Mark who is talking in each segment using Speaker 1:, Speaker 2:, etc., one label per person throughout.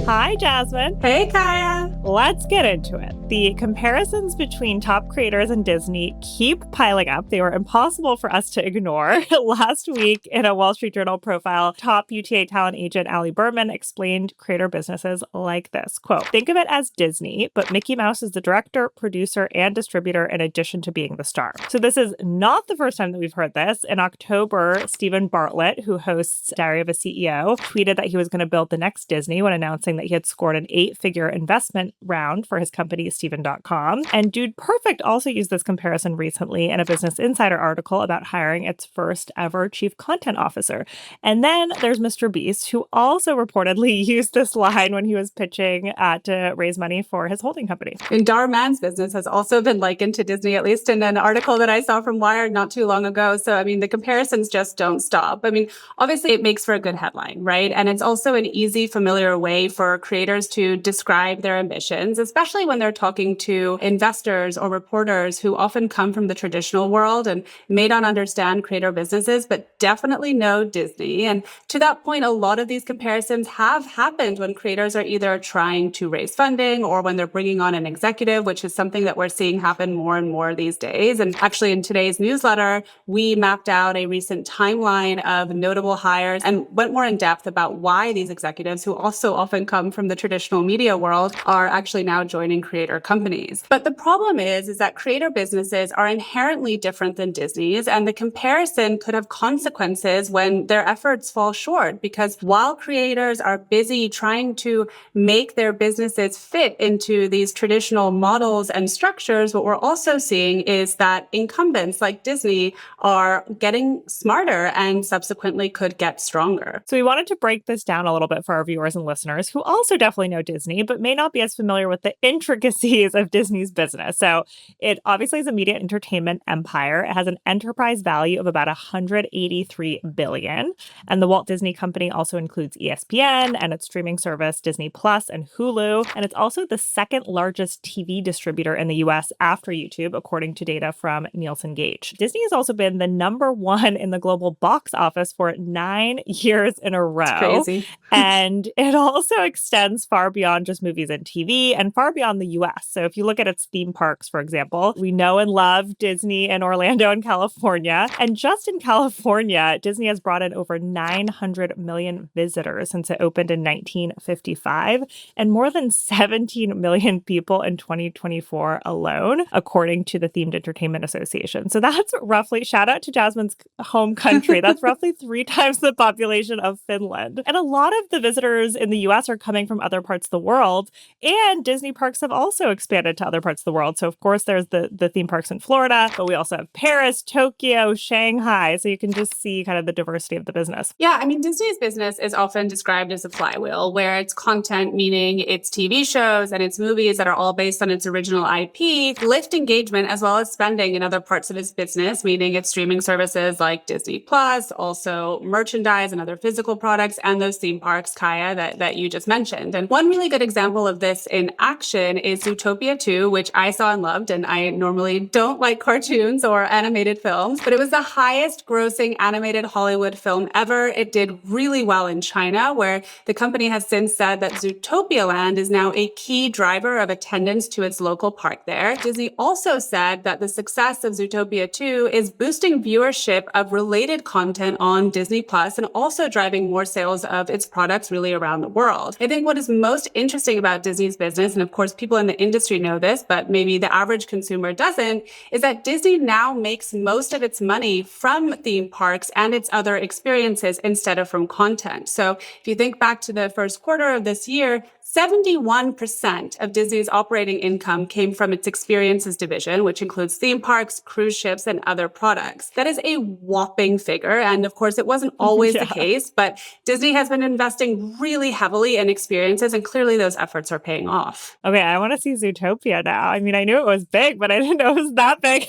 Speaker 1: Hi, Jasmine.
Speaker 2: Hey, Kaya.
Speaker 1: Let's get into it. The comparisons between top creators and Disney keep piling up. They were impossible for us to ignore. Last week, in a Wall Street Journal profile, top UTA talent agent Ali Berman explained creator businesses like this. Quote, think of it as Disney, but Mickey Mouse is the director, producer, and distributor in addition to being the star. So this is not the first time that we've heard this. In October, Stephen Bartlett, who hosts Diary of a CEO, tweeted that he was going to build the next Disney when announcing that he had scored an 8-figure investment round for his company, Steven.com. And Dude Perfect also used this comparison recently in a Business Insider article about hiring its first ever chief content officer. And then there's Mr. Beast, who also reportedly used this line when he was pitching to raise money for his holding company.
Speaker 2: And Dar Man's business has also been likened to Disney, at least in an article that I saw from Wired not too long ago. So, I mean, the comparisons just don't stop. I mean, obviously it makes for a good headline, right? And it's also an easy, familiar way for creators to describe their ambitions, especially when they're talking to investors or reporters who often come from the traditional world and may not understand creator businesses, but definitely know Disney. And to that point, a lot of these comparisons have happened when creators are either trying to raise funding or when they're bringing on an executive, which is something that we're seeing happen more and more these days. And actually, in today's newsletter, we mapped out a recent timeline of notable hires and went more in depth about why these executives, who also often come from the traditional media world, are actually now joining creator companies. But the problem is that creator businesses are inherently different than Disney's, and the comparison could have consequences when their efforts fall short, because while creators are busy trying to make their businesses fit into these traditional models and structures, what we're also seeing is that incumbents like Disney are getting smarter and subsequently could get stronger.
Speaker 1: So we wanted to break this down a little bit for our viewers and listeners who also definitely know Disney, but may not be as familiar with the intricacies of Disney's business. So it obviously is a media entertainment empire. It has an enterprise value of about $183 billion. And the Walt Disney Company also includes ESPN and its streaming service, Disney Plus and Hulu. And it's also the second largest TV distributor in the US after YouTube, according to data from Nielsen Gauge. Disney has also been the number one in the global box office for 9 years in a row.
Speaker 2: It's crazy.
Speaker 1: And it also extends far beyond just movies and TV and far beyond the US. So if you look at its theme parks, for example, we know and love Disney in Orlando and California. And just in California, Disney has brought in over 900 million visitors since it opened in 1955 and more than 17 million people in 2024 alone, according to the Themed Entertainment Association. So that's roughly, shout out to Jasmine's home country, that's roughly 3 times the population of Finland. And a lot of the visitors in the US are coming from other parts of the world, and Disney parks have also expanded to other parts of the world. So of course there's the theme parks in Florida, but we also have Paris, Tokyo, Shanghai. So you can just see kind of the diversity of the business.
Speaker 2: Yeah, I mean, Disney's business is often described as a flywheel, where its content, meaning its TV shows and its movies that are all based on its original IP, lift engagement as well as spending in other parts of its business, meaning its streaming services like Disney Plus, also merchandise and other physical products, and those theme parks, Kaya, that you just mentioned. And one really good example of this in action is Zootopia 2, which I saw and loved. And I normally don't like cartoons or animated films, but it was the highest grossing animated Hollywood film ever. It did really well in China, where the company has since said that Zootopia Land is now a key driver of attendance to its local park there. Disney also said that the success of Zootopia 2 is boosting viewership of related content on Disney Plus and also driving more sales of its products really around the world. I think what is most interesting about Disney's business, and of course people in the industry know this, but maybe the average consumer doesn't, is that Disney now makes most of its money from theme parks and its other experiences instead of from content. So if you think back to the first quarter of this year, 71% of Disney's operating income came from its experiences division, which includes theme parks, cruise ships, and other products. That is a whopping figure. And of course, it wasn't always the case, but Disney has been investing really heavily in experiences, and clearly those efforts are paying off.
Speaker 1: Okay, I want to see Zootopia now. I mean, I knew it was big, but I didn't know it was that big.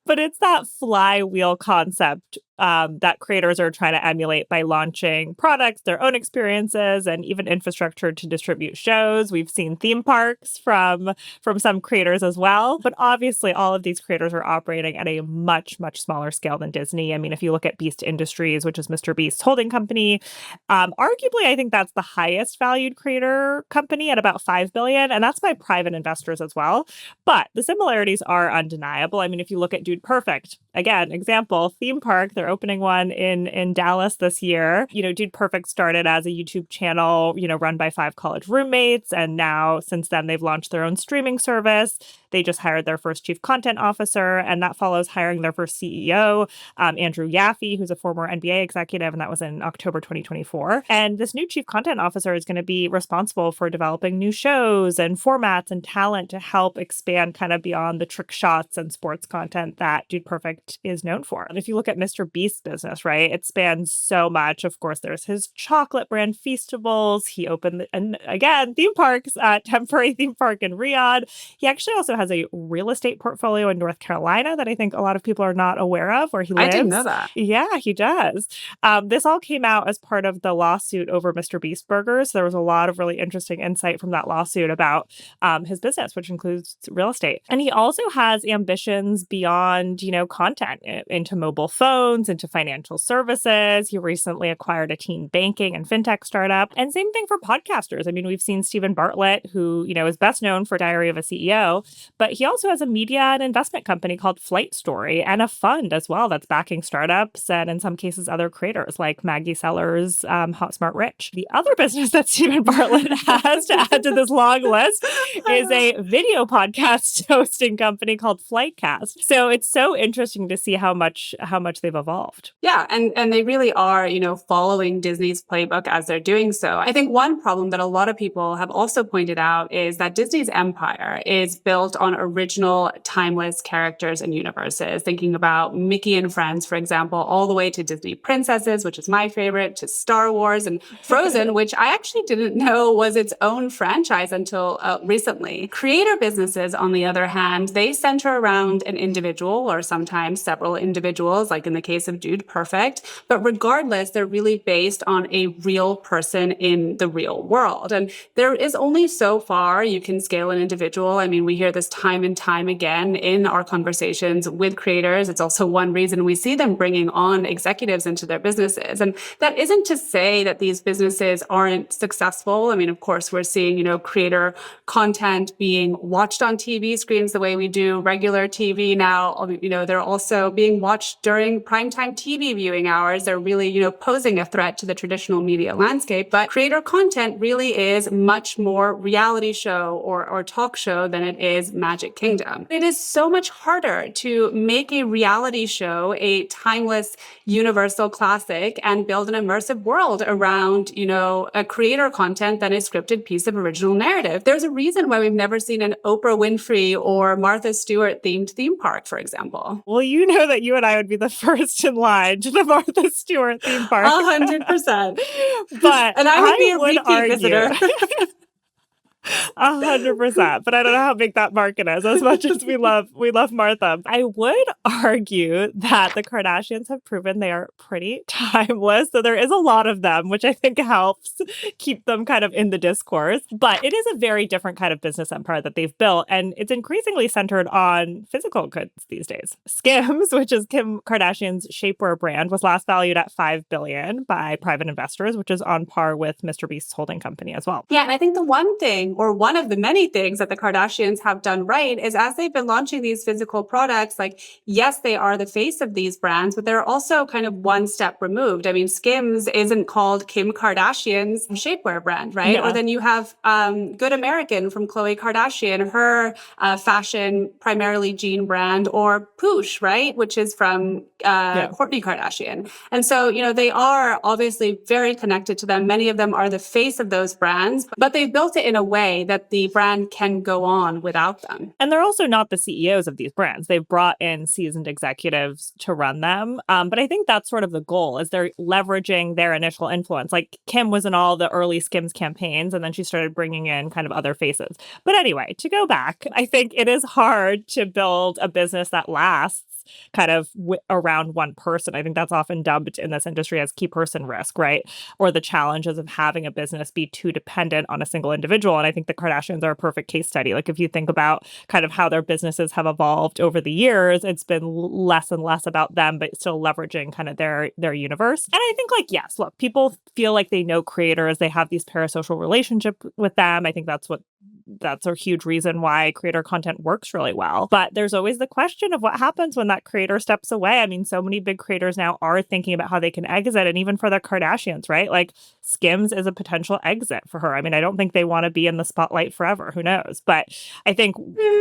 Speaker 1: But it's that flywheel concept that creators are trying to emulate by launching products, their own experiences, and even infrastructure to distribute shows. We've seen theme parks from some creators as well. But obviously, all of these creators are operating at a much, much smaller scale than Disney. I mean, if you look at Beast Industries, which is Mr. Beast's holding company, arguably, I think that's the highest valued creator company at about $5 billion. And that's by private investors as well. But the similarities are undeniable. I mean, if you look at Dude Perfect, again, example, theme park, they're opening one in Dallas this year. Dude Perfect started as a YouTube channel, run by 5 college roommates. And now, since then, they've launched their own streaming service. They just hired their first chief content officer, and that follows hiring their first CEO, Andrew Yaffe, who's a former NBA executive, and that was in October 2024. And this new chief content officer is going to be responsible for developing new shows and formats and talent to help expand kind of beyond the trick shots and sports content that Dude Perfect is known for. And if you look at Mr. Beast's business, right, it spans so much. Of course, there's his chocolate brand Feastables. He opened, and again, theme parks, temporary theme park in Riyadh. He actually also has a real estate portfolio in North Carolina that I think a lot of people are not aware of, where he lives.
Speaker 2: I didn't know that.
Speaker 1: Yeah, he does. This all came out as part of the lawsuit over Mr. Beast Burgers. There was a lot of really interesting insight from that lawsuit about his business, which includes real estate. And he also has ambitions beyond, content into mobile phones, into financial services. He recently acquired a teen banking and fintech startup. And same thing for podcasters. I mean, we've seen Stephen Bartlett, who, is best known for Diary of a CEO, but he also has a media and investment company called Flight Story and a fund as well that's backing startups and in some cases other creators like Maggie Sellers' Hot Smart Rich. The other business that Stephen Bartlett has to add to this long list is a video podcast hosting company called Flightcast. So it's so interesting to see how much they've evolved.
Speaker 2: Yeah, and they really are, following Disney's playbook as they're doing so. I think one problem that a lot of people have also pointed out is that Disney's empire is built on original, timeless characters and universes. Thinking about Mickey and Friends, for example, all the way to Disney Princesses, which is my favorite, to Star Wars and Frozen, which I actually didn't know was its own franchise until recently. Creator businesses, on the other hand, they center around an individual or sometimes several individuals, like in the case of Dude Perfect. But regardless, they're really based on a real person in the real world. And there is only so far you can scale an individual. I mean, we hear this time and time again in our conversations with creators. It's also one reason we see them bringing on executives into their businesses. And that isn't to say that these businesses aren't successful. I mean, of course, we're seeing, creator content being watched on TV screens the way we do regular TV now. They're also being watched during primetime TV viewing hours. They're really, posing a threat to the traditional media landscape. But creator content really is much more reality show or talk show than it is Magic Kingdom. It is so much harder to make a reality show a timeless, universal classic and build an immersive world around, a creator content than a scripted piece of original narrative. There's a reason why we've never seen an Oprah Winfrey or Martha Stewart themed theme park, for example.
Speaker 1: Well, you know that you and I would be the first in line to the Martha Stewart theme park.
Speaker 2: 100%.
Speaker 1: But
Speaker 2: and I would be a repeat
Speaker 1: argue,
Speaker 2: visitor.
Speaker 1: 100%. But I don't know how big that market is, as much as we love Martha. I would argue that the Kardashians have proven they are pretty timeless. So there is a lot of them, which I think helps keep them kind of in the discourse. But it is a very different kind of business empire that they've built. And it's increasingly centered on physical goods these days. Skims, which is Kim Kardashian's shapewear brand, was last valued at $5 billion by private investors, which is on par with Mr. Beast's holding company as well.
Speaker 2: Yeah, and I think the one thing, or one of the many things that the Kardashians have done right, is as they've been launching these physical products, like, yes, they are the face of these brands, but they're also kind of one step removed. I mean, Skims isn't called Kim Kardashian's shapewear brand, right?
Speaker 1: Yeah.
Speaker 2: Or then you have Good American from Khloe Kardashian, her fashion, primarily jean brand, or Poosh, right? Which is from Kourtney Kardashian. And so, they are obviously very connected to them. Many of them are the face of those brands, but they've built it in a way that the brand can go on without them.
Speaker 1: And they're also not the CEOs of these brands. They've brought in seasoned executives to run them. But I think that's sort of the goal, is they're leveraging their initial influence. Like Kim was in all the early Skims campaigns, and then she started bringing in kind of other faces. But anyway, to go back, I think it is hard to build a business that lasts that's kind of around one person. I think that's often dubbed in this industry as key person risk, right? Or the challenges of having a business be too dependent on a single individual. And I think the Kardashians are a perfect case study. Like if you think about kind of how their businesses have evolved over the years, it's been less and less about them, but still leveraging kind of their universe. And I think like, yes, look, people feel like they know creators, they have these parasocial relationship with them. I think that's a huge reason why creator content works really well. But there's always the question of what happens when that creator steps away. I mean, so many big creators now are thinking about how they can exit, and even for the Kardashians, right? Like Skims is a potential exit for her. I mean, I don't think they want to be in the spotlight forever. Who knows? But I think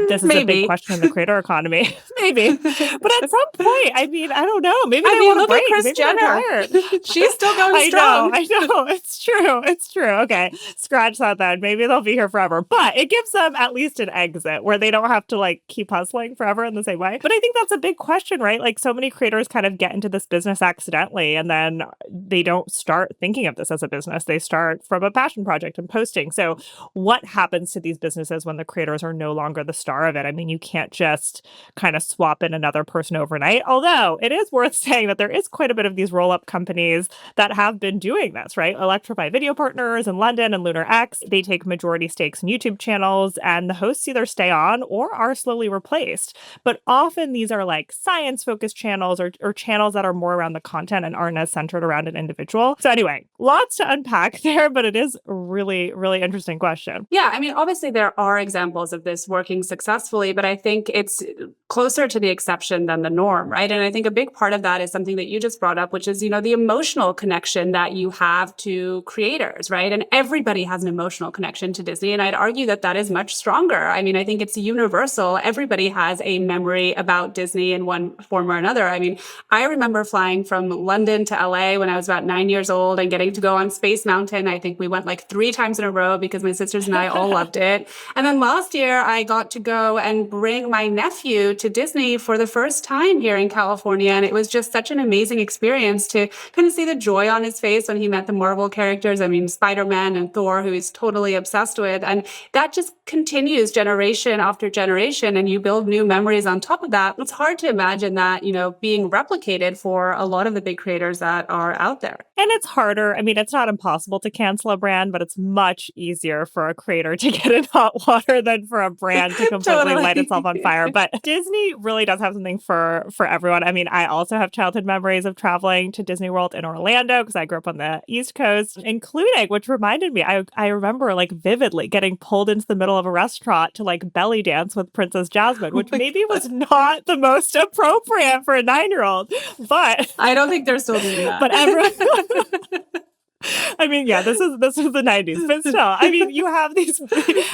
Speaker 1: this is a big question in the creator economy. Maybe. But at some point, I mean, I don't know. Maybe they want to break.
Speaker 2: Kris Jenner. She's still going strong.
Speaker 1: I know. It's true. It's true. Okay. Scratch that then. Maybe they'll be here forever. But it gives them at least an exit where they don't have to like keep hustling forever in the same way. But I think that's a big question, right? Like so many creators kind of get into this business accidentally and then they don't start thinking of this as a business. They start from a passion project and posting. So what happens to these businesses when the creators are no longer the star of it? I mean, you can't just kind of swap in another person overnight. Although it is worth saying that there is quite a bit of these roll-up companies that have been doing this, right? Electrify Video Partners in London and Lunar X, they take majority stakes in YouTube channels, and the hosts either stay on or are slowly replaced. But often these are like science-focused channels or channels that are more around the content and aren't as centered around an individual. So anyway, lots to unpack there, but it is a really, really interesting question.
Speaker 2: Yeah, I mean, obviously there are examples of this working successfully, but I think it's closer to the exception than the norm, right? And I think a big part of that is something that you just brought up, which is, the emotional connection that you have to creators, right? And everybody has an emotional connection to Disney. And I'd argue that that is much stronger. I mean, I think it's universal. Everybody has a memory about Disney in one form or another. I mean, I remember flying from London to LA when I was about 9 years old and getting to go on Space Mountain. I think we went like 3 times in a row because my sisters and I all loved it. And then last year I got to go and bring my nephew to Disney for the first time here in California. And it was just such an amazing experience to kind of see the joy on his face when he met the Marvel characters. I mean, Spider-Man and Thor, who he's totally obsessed with. And that just continues generation after generation, and you build new memories on top of that. It's hard to imagine that, being replicated for a lot of the big creators that are out there.
Speaker 1: And it's harder. I mean, it's not impossible to cancel a brand, but it's much easier for a creator to get in hot water than for a brand to completely light itself on fire. But Disney really does have something for everyone. I mean, I also have childhood memories of traveling to Disney World in Orlando because I grew up on the East Coast, including, which reminded me, I remember like vividly getting pulled into the middle of a restaurant to like belly dance with Princess Jasmine, which maybe was not the most appropriate for a 9-year-old, but
Speaker 2: I don't think they're still doing that.
Speaker 1: But everyone, I mean, yeah, this is the 90s, but still, I mean, you have these,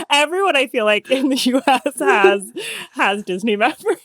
Speaker 1: everyone I feel like in the US has Disney memories.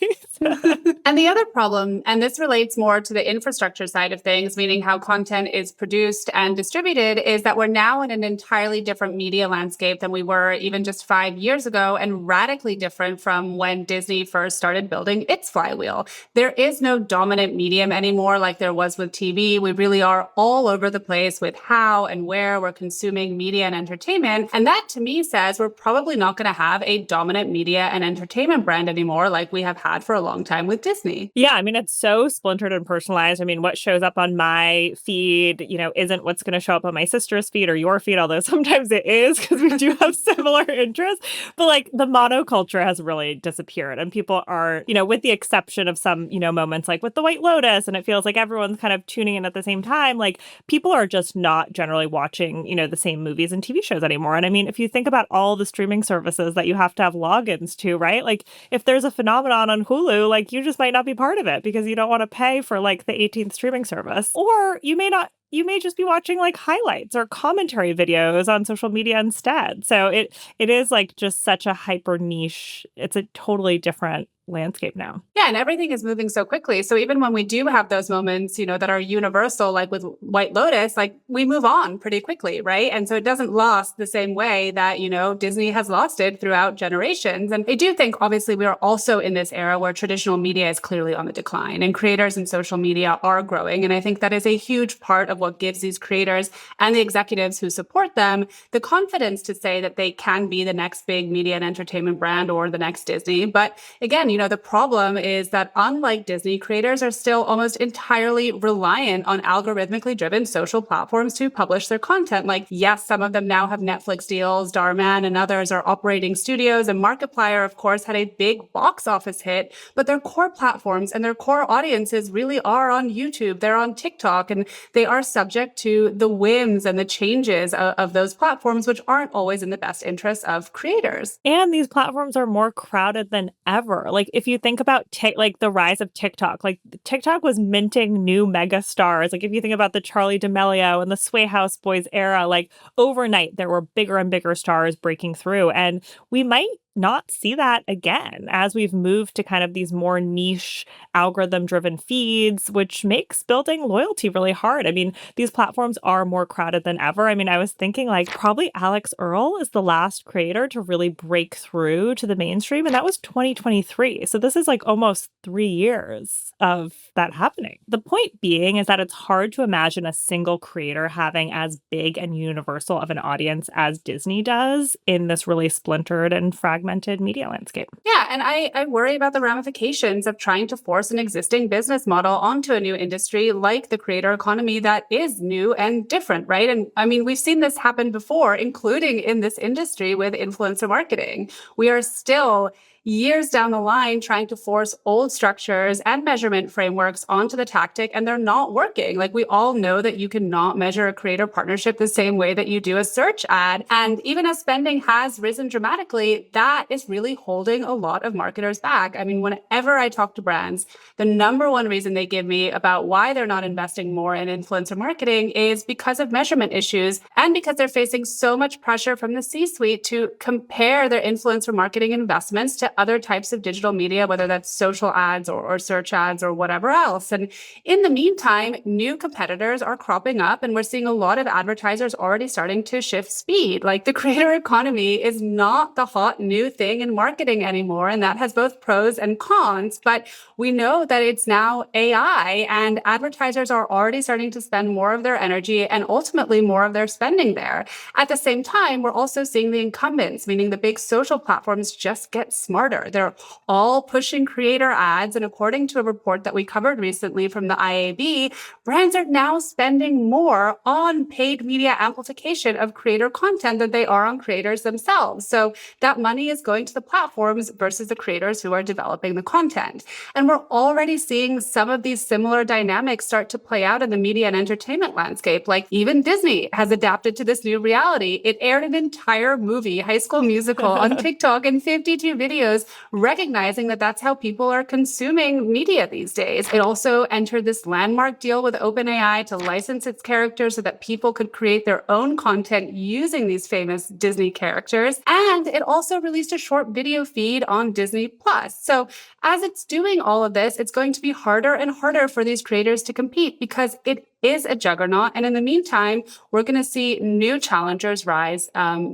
Speaker 2: And the other problem, and this relates more to the infrastructure side of things, meaning how content is produced and distributed, is that we're now in an entirely different media landscape than we were even just 5 years ago, and radically different from when Disney first started building its Flywheel. There is no dominant medium anymore like there was with TV. We really are all over the place with how and where we're consuming media and entertainment. And that to me says we're probably not going to have a dominant media and entertainment brand anymore like we have had for a long time with Disney.
Speaker 1: Yeah, I mean, it's so splintered and personalized. I mean, what shows up on my feed, isn't what's going to show up on my sister's feed or your feed, although sometimes it is because we do have similar interests. But like the monoculture has really disappeared, and people are, with the exception of some, moments like with the White Lotus, and it feels like everyone's kind of tuning in at the same time. Like people are just not generally watching, the same movies and TV shows anymore. And I mean, if you think about all the streaming services that you have to have logins to, right? Like if there's a phenomenon on Hulu, like you just might not be part of it because you don't want to pay for like the 18th streaming service. Or you may just be watching like highlights or commentary videos on social media instead. So it is like just such a hyper niche. It's a totally different landscape now.
Speaker 2: Yeah, and everything is moving so quickly. So even when we do have those moments, that are universal, like with White Lotus, like we move on pretty quickly, right? And so it doesn't last the same way that, Disney has lost it throughout generations. And I do think, obviously, we are also in this era where traditional media is clearly on the decline and creators and social media are growing. And I think that is a huge part of what gives these creators and the executives who support them the confidence to say that they can be the next big media and entertainment brand or the next Disney. But again, the problem is that unlike Disney, creators are still almost entirely reliant on algorithmically driven social platforms to publish their content. Like, yes, some of them now have Netflix deals, Darman and others are operating studios, and Markiplier, of course, had a big box office hit, but their core platforms and their core audiences really are on YouTube. They're on TikTok, and they are subject to the whims and the changes of those platforms, which aren't always in the best interest of creators.
Speaker 1: And these platforms are more crowded than ever. Like if you think about like the rise of TikTok, like TikTok was minting new mega stars. Like if you think about the Charlie D'Amelio and the Sway House Boys era, like overnight there were bigger and bigger stars breaking through. And we might not see that again as we've moved to kind of these more niche algorithm driven feeds, which makes building loyalty really hard. I mean, these platforms are more crowded than ever. I mean, I was thinking like probably Alex Earl is the last creator to really break through to the mainstream, and that was 2023. So this is like almost 3 years of that happening. The point being is that it's hard to imagine a single creator having as big and universal of an audience as Disney does in this really splintered and fragmented media landscape.
Speaker 2: Yeah, and I worry about the ramifications of trying to force an existing business model onto a new industry like the creator economy that is new and different, right? And I mean, we've seen this happen before, including in this industry with influencer marketing. We are still years down the line trying to force old structures and measurement frameworks onto the tactic, and they're not working. Like we all know that you cannot measure a creator partnership the same way that you do a search ad. And even as spending has risen dramatically, that is really holding a lot of marketers back. I mean, whenever I talk to brands, the number one reason they give me about why they're not investing more in influencer marketing is because of measurement issues and because they're facing so much pressure from the C-suite to compare their influencer marketing investments to other types of digital media, whether that's social ads or search ads or whatever else. And in the meantime, new competitors are cropping up, and we're seeing a lot of advertisers already starting to shift speed. Like the creator economy is not the hot new thing in marketing anymore, and that has both pros and cons. But we know that it's now AI, and advertisers are already starting to spend more of their energy and ultimately more of their spending there. At the same time, we're also seeing the incumbents, meaning the big social platforms, just get smarter. They're all pushing creator ads. And according to a report that we covered recently from the IAB, brands are now spending more on paid media amplification of creator content than they are on creators themselves. So that money is going to the platforms versus the creators who are developing the content. And we're already seeing some of these similar dynamics start to play out in the media and entertainment landscape. Like even Disney has adapted to this new reality. It aired an entire movie, High School Musical, on TikTok in 52 videos, recognizing that that's how people are consuming media these days. It also entered this landmark deal with OpenAI to license its characters so that people could create their own content using these famous Disney characters. And it also released a short video feed on Disney Plus. So as it's doing all of this, it's going to be harder and harder for these creators to compete because it is a juggernaut. And in the meantime, we're going to see new challengers rise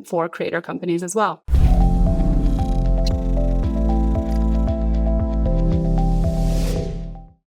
Speaker 2: for creator companies as well.